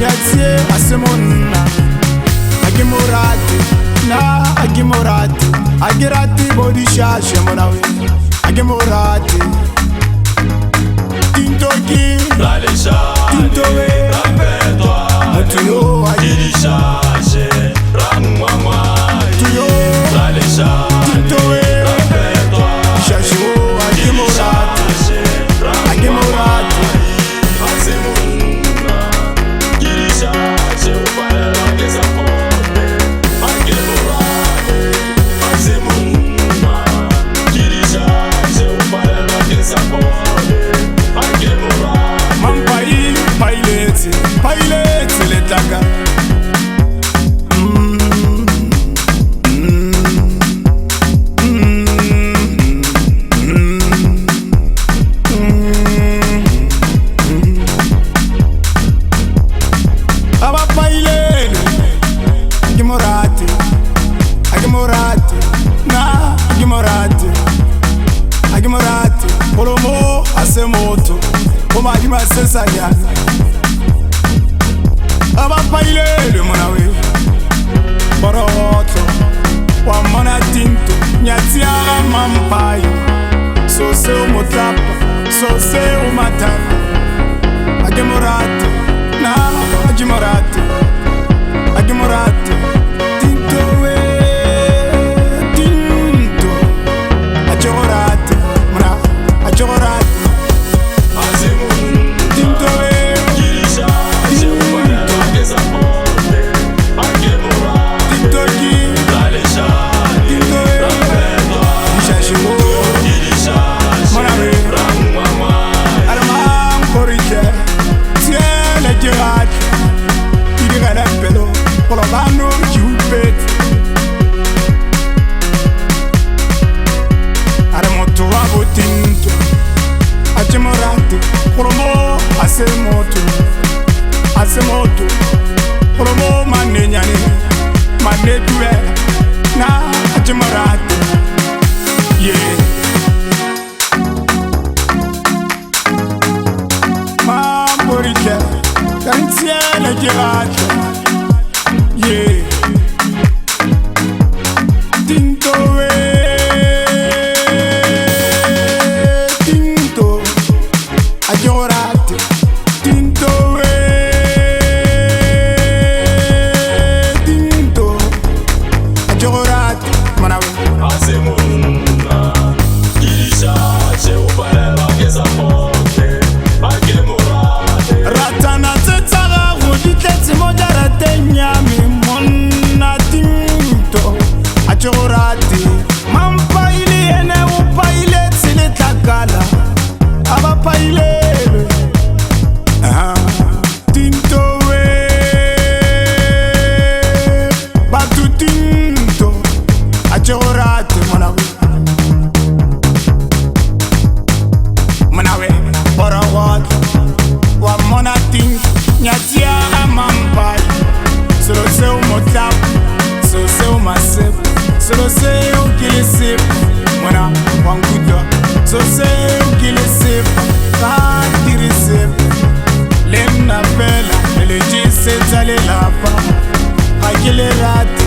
nyatie asemonna agimorati na agimorati agirati body shashe monawe agimorati Tinto ki Tinto we rappelle-toi Mutuyo agiri shashe Ramco Tuyo Tinto we rappelle-toi shashe wo agimorati agimorati Pilot letaka Aba pilot agimorati na agimorati polomo asemoto Oma dima sesanya Aba paile monawe Boroto Wa mona tinto Nyatia mampai So se o motapa So se o matapa Agimorati Na agimorati Tinto we Tinto Agimorati Mona agimorati Asemoto promo manenyani manetue na agimorati yeah ma porike kantiele girate yeah Tinto we Tinto agimorati Tinto we Ratana tetsara roditetse mojarate nyami monna Tinto agimorati mampaili ene upaile tsile takala aba paile Tinto we batu Tinto agimorati Manawe borawat wa mona Tinto nyatia amampai solo se o motap solo se o masep solo se o kilisip mona wanguda solo se o kilisip ka tirisip lem na pela ele jise tale lapa akilerati